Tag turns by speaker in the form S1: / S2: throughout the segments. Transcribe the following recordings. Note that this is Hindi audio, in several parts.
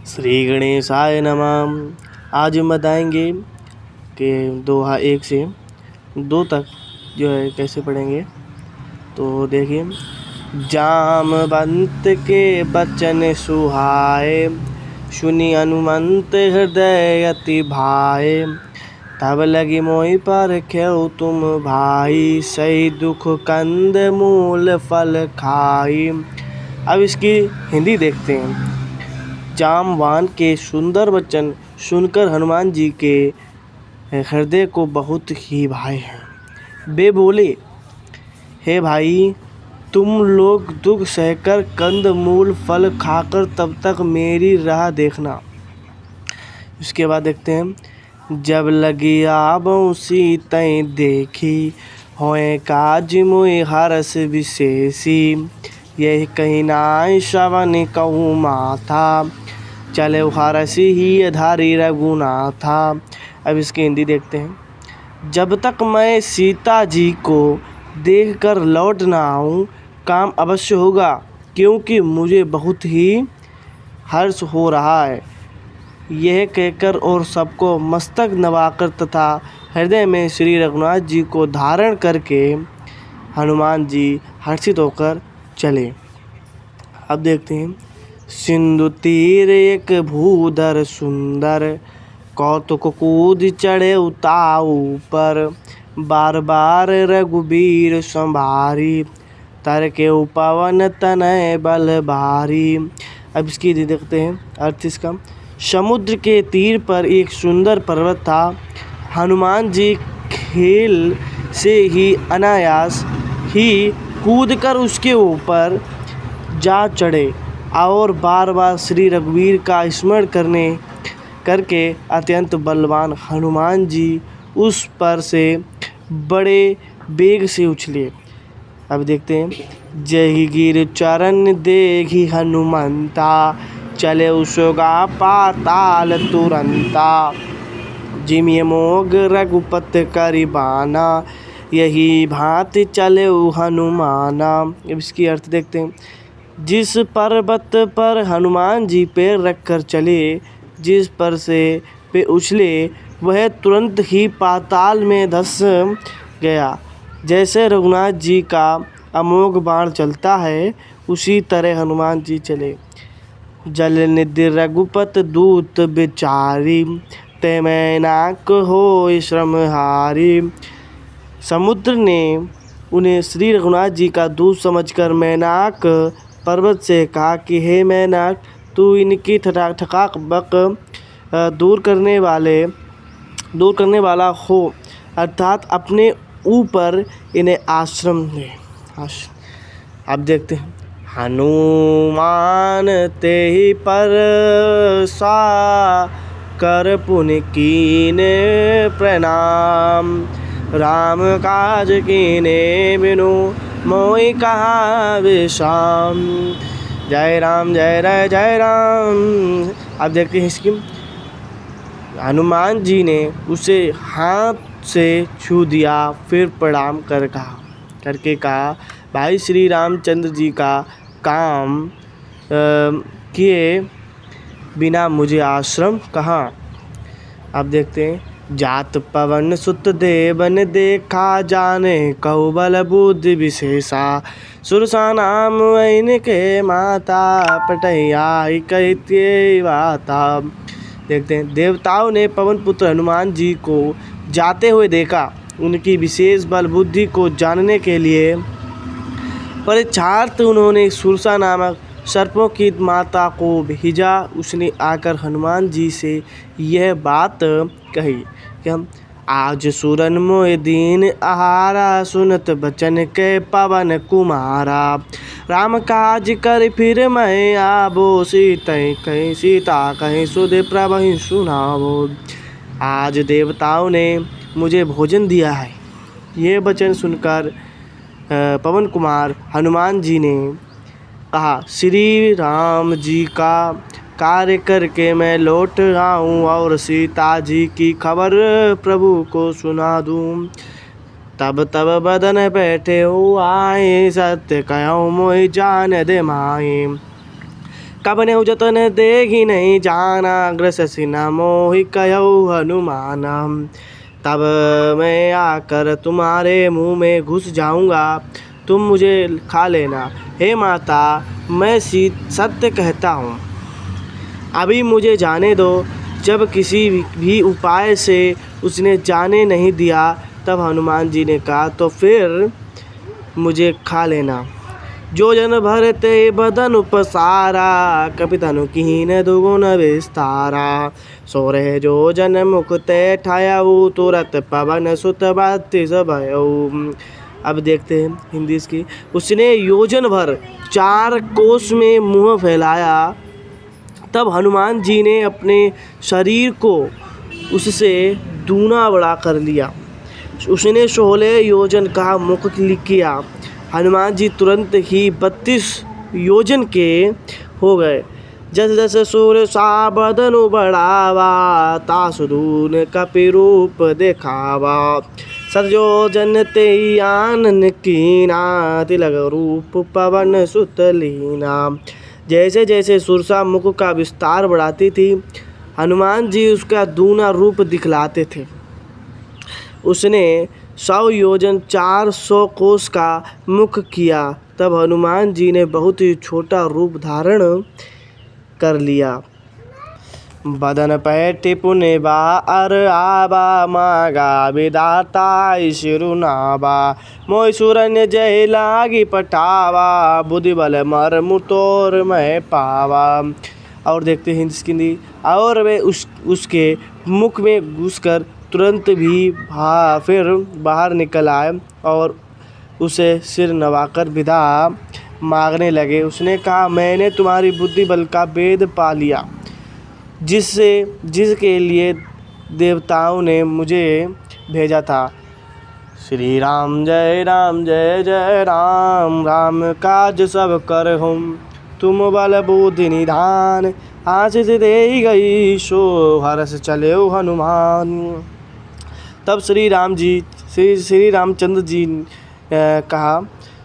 S1: श्री गणेशाय नमः। आज हम बताएंगे कि दोहा 1 से 2 तक जो है कैसे पढ़ेंगे। तो देखिए, जामवंत के बचन सुहाए, सुनि हनुमंत हृदय अति भाए। तब लगी मोहि परख्यउ तुम भाई, सही दुख कंद मूल फल खाई। अब इसकी हिंदी देखते हैं। जामवान के सुंदर वचन सुनकर हनुमान जी के हृदय को बहुत ही भाए हैं। वे बोले, हे भाई, तुम लोग दुख सहकर कंद मूल फल खाकर तब तक मेरी राह देखना। उसके बाद देखते हैं, जब लगी आबों सीतै देखी, होए काज मोहि हरस विशेषी। यह कहीं नाय श्रवण कहूँ माथा, चले हरसि ही धारी रघुनाथा। अब इसकी हिंदी देखते हैं। जब तक मैं सीता जी को देखकर लौट ना आऊँ, काम अवश्य होगा, क्योंकि मुझे बहुत ही हर्ष हो रहा है। यह कहकर और सबको मस्तक नवाकर तथा हृदय में श्री रघुनाथ जी को धारण करके हनुमान जी हर्षित होकर चले। अब देखते हैं, सिंधु तीर एक भूधर सुंदर, कौतुक कूद चढ़े उताऊ पर। बार बार रघुबीर संभारी, तर के पवन तनय बल भारी। अब इसकी देखते हैं अर्थ इसका। समुद्र के तीर पर एक सुंदर पर्वत था। हनुमान जी खेल से ही अनायास ही कूदकर उसके ऊपर जा चढ़े और बार बार श्री रघुवीर का स्मरण करके अत्यंत बलवान हनुमान जी उस पर से बड़े वेग से उछले। अब देखते हैं, जहि गिर चरण देखी हनुमंता, चले उसोगा पाताल तुरंता। जिमिय मोग रघुपत करिबाना, यही भांति चले हनुमाना। अब इसकी अर्थ देखते हैं। जिस पर्वत पर हनुमान जी पैर रखकर चले, जिस पर से पे उछले, वह तुरंत ही पाताल में धंस गया। जैसे रघुनाथ जी का अमोघ बाण चलता है, उसी तरह हनुमान जी चले। जल निधि रघुपत दूत बिचारी, ते मैनाक होय श्रमहारी। समुद्र ने उन्हें श्री रघुनाथ जी का दूत समझकर मैनाक पर्वत से कहा कि हे मैनाक, तू इनकी थकाक बक दूर करने वाला हो, अर्थात अपने ऊपर इन्हें आश्रम दे। अब देखते हैं, हनुमान ते ही पर सा कर पुनि कीने प्रणाम। राम काज कीने बिनु मोहि कहाँ विश्राम। जय राम जय राम। अब देखते हैं इसकी। हनुमान जी ने उसे हाथ से छू दिया, फिर प्रणाम करके कहा, भाई श्री रामचंद्र जी का काम किए बिना मुझे आश्रम कहाँ। अब देखते हैं, जात पवन सुत देवन देखा, जाने कहु बल बुद्धि विशेषा। सुरसा नाम वैन के माता, पटैया कहते वाता। देखते हैं, देवताओं ने पवन पुत्र हनुमान जी को जाते हुए देखा। उनकी विशेष बल बुद्धि को जानने के लिए परीक्षार्थ उन्होंने सुरसा नामक सर्पों की माता को भेजा। उसने आकर हनुमान जी से यह बात कही कि हम आज सुरन मोहि दीन आहारा, सुनत बचन के पवन कुमारा। राम काज कर फिर मैं आबो, सीता कहीं सुध प्रभु सुनावो। आज देवताओं ने मुझे भोजन दिया है। ये वचन सुनकर पवन कुमार हनुमान जी ने कहा, श्री राम जी का कार्य करके मैं लौट आऊँ और सीता जी की खबर प्रभु को सुना दूँ। तब बदन बैठे हो आए, सत्य कहूँ मोहि जान दे माए। कब नेहु जतन देखी नहीं जाना, ग्रससि न मोहि कहु हनुमान। तब मैं आकर तुम्हारे मुँह में घुस जाऊँगा, तुम मुझे खा लेना। हे माता, मैं सत्य कहता हूँ, अभी मुझे जाने दो। जब किसी भी उपाय से उसने जाने नहीं दिया, तब हनुमान जी ने कहा, तो फिर मुझे खा लेना। जो जन भरते बदन उपसारा, कपि तनु कीन दुगुन विस्तारा। सो रहे जो जन मुख ते ठायऊ, तुरत पवन सुत बत्तीस भयऊ। अब देखते हैं हिंदी इसकी। उसने योजन भर 4 कोस में मुँह फैलाया, तब हनुमान जी ने अपने शरीर को उससे दूना बड़ा कर लिया। उसने 16 योजन का मुख किया। हनुमान जी तुरंत ही 32 योजन के हो गए। जस जस सूर्य सा बदन बढ़ावा, तासु दून कपि रूप देखावा। सतयोजन ते आनन कीना, तिलक रूप पवन सुत लीना। जैसे जैसे सुरसा मुख का विस्तार बढ़ाती थी, हनुमान जी उसका दूना रूप दिखलाते थे। उसने 100 योजन 400 कोस का मुख किया, तब हनुमान जी ने बहुत ही छोटा रूप धारण कर लिया। बदन पैटि पुनि बार आबा, मागा विधाता शिरुनाबा। मोहि सुरन जय लागी पटावा, बुद्धि बल मर्मु तोर मैं पावा। और देखते हैं इसकी। और वे उसके मुख में घुसकर तुरंत भी फिर बाहर निकल आए और उसे सिर नवाकर विदा मांगने लगे। उसने कहा, मैंने तुम्हारी बुद्धि बल का भेद पा लिया, जिसके लिए देवताओं ने मुझे भेजा था। श्री राम जय जय राम, राम काज सब करहुँ, तुम बल बुद्धि निधान। आशीष दे गई सो हरष चले हनुमान। तब श्री रामचंद्र जी कहा,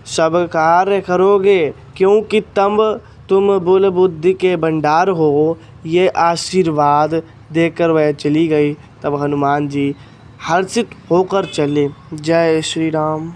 S1: सब कार्य करोगे, क्योंकि तुम बल बुद्धि के भंडार हो। ये आशीर्वाद देकर वह चली गई। तब हनुमान जी हर्षित होकर चले। जय श्री राम।